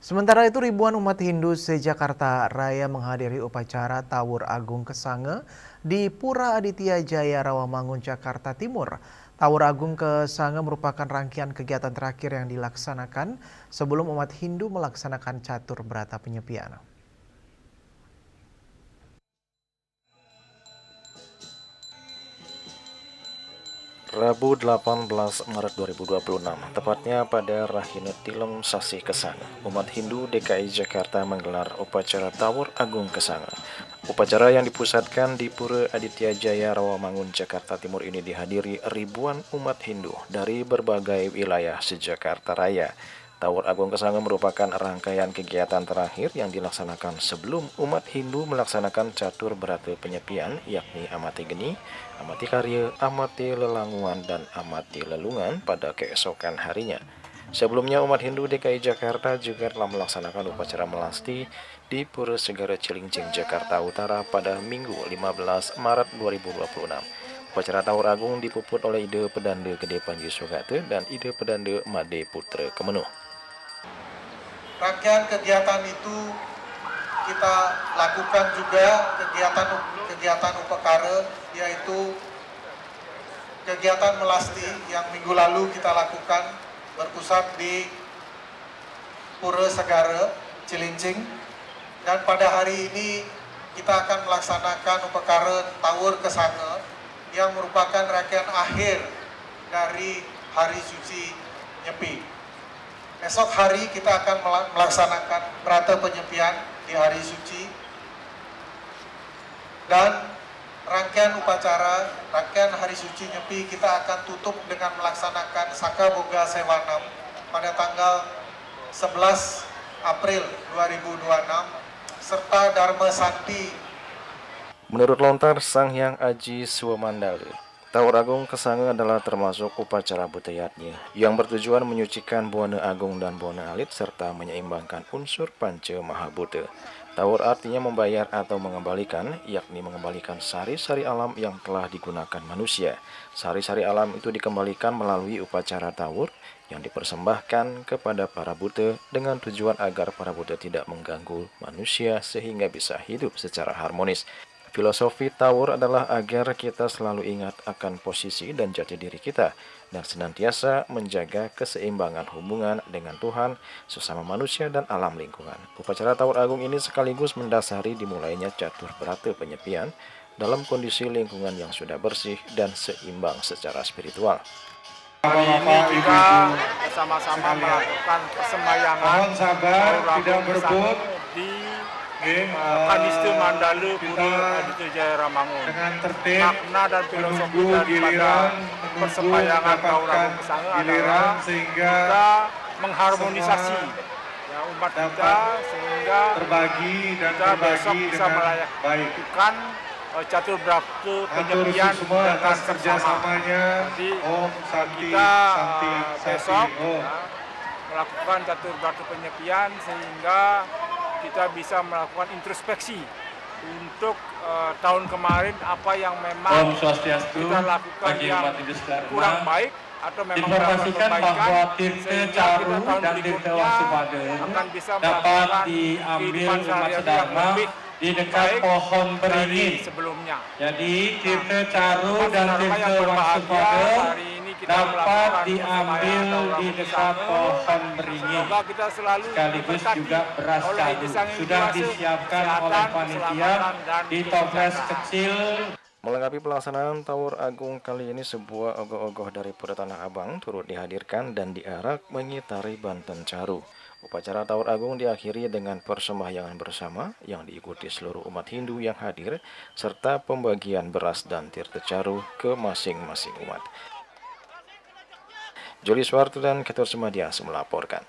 Sementara itu ribuan umat Hindu se-Jakarta Raya menghadiri upacara Tawur Agung Kesange di Pura Aditya Jaya Rawamangun, Jakarta Timur. Tawur Agung Kesange merupakan rangkaian kegiatan terakhir yang dilaksanakan sebelum umat Hindu melaksanakan catur berata penyepian. Rabu 18 Maret 2026, tepatnya pada Rahina Tilem Sasi Kesange, umat Hindu DKI Jakarta menggelar upacara Tawur Agung Kesange. Upacara yang dipusatkan di Pura Aditya Jaya Rawamangun, Jakarta Timur ini dihadiri ribuan umat Hindu dari berbagai wilayah se-Jakarta Raya. Tawur Agung Kesange merupakan rangkaian kegiatan terakhir yang dilaksanakan sebelum umat Hindu melaksanakan catur berata penyepian, yakni amati geni, amati karya, amati lelanguan, dan amati lelungan pada keesokan harinya. Sebelumnya umat Hindu DKI Jakarta juga telah melaksanakan upacara melasti di Pura Segara Cilincing, Jakarta Utara pada Minggu 15 Maret 2026. Upacara Tawur Agung dipuput oleh Ide Pedanda Gede Panji Sugate dan Ide Pedanda Made Putra Kemenuh. Rangkaian kegiatan itu kita lakukan juga kegiatan upekara, yaitu kegiatan melasti yang minggu lalu kita lakukan berpusat di Pura Segara Cilincing, dan pada hari ini kita akan melaksanakan upekara Tawur Kesange yang merupakan rangkaian akhir dari hari suci Nyepi. Esok hari kita akan melaksanakan berata penyepian di hari suci, dan rangkaian hari suci Nyepi kita akan tutup dengan melaksanakan Saka Boga Sewanam pada tanggal 11 April 2026 serta Dharma Santi. Menurut lontar Sang Hyang Aji Swamandala, Tawur Agung Kesange adalah termasuk upacara budayatnya yang bertujuan menyucikan Buana Agung dan Buana Alit serta menyeimbangkan unsur Panca Mahabhuta. Tawur artinya membayar atau mengembalikan, yakni mengembalikan sari-sari alam yang telah digunakan manusia. Sari-sari alam itu dikembalikan melalui upacara Tawur yang dipersembahkan kepada para buta dengan tujuan agar para buta tidak mengganggu manusia sehingga bisa hidup secara harmonis. Filosofi Tawur adalah agar kita selalu ingat akan posisi dan jati diri kita dan senantiasa menjaga keseimbangan hubungan dengan Tuhan, sesama manusia, dan alam lingkungan. Upacara Tawur Agung ini sekaligus mendasari dimulainya catur berata penyepian dalam kondisi lingkungan yang sudah bersih dan seimbang secara spiritual. Hari ini kita bersama-sama melakukan persembayangan mohon sabar, tidak berebut di Kanista Mandala Pura Aditya Jaya Rawamangun. dengan tertib, Makna dan filosofi menunggu daripada giliran, persembayangan Tawur Agung Kesange adalah sehingga kita mengharmonisasi umat kita sehingga terbagi dan kita besok berbagi bisa dengan baik. melakukan catur berata penyepian semua dengan atas bersama. kerjasamanya. Jadi Om Santi, kita Santi, besok Santi, Om. melakukan catur berata penyepian sehingga kita bisa melakukan introspeksi untuk tahun kemarin apa yang memang Om Swastiastu, kita lakukan bagi yang umat Hindu sekalian. kurang baik atau memang Informasikan bahwa Tirta sehingga Caru kita tahun dan Tirta berikutnya Waspada akan bisa dapat melakukan diambil kehidupan umat sehari-hari yang sedharma lebih di dekat baik pohon dari beringin. sebelumnya. Jadi Tirta Caru Umat dan sedharma yang Tirta berbahagia, Waspada hari ini kita dapat melakukan diambil persembayangan di Tawur dekat Kesange. pohon beringin. Semoga kita selalu Sekaligus diberkati juga beras oleh kaldu Ide Sang Hyang sudah Widi Wasa, disiapkan oleh kesehatan, panitia keselamatan, dan di toples kesejahteraan. kecil. Melengkapi pelaksanaan Tawur Agung kali ini, sebuah ogoh-ogoh dari Pura Tanah Abang turut dihadirkan dan diarak mengitari Banten Caru. Upacara Tawur Agung diakhiri dengan persembahyangan bersama yang diikuti seluruh umat Hindu yang hadir, serta pembagian beras dan tirta caru ke masing-masing umat. Joli Suwarto dan Ketur Semadias melaporkan.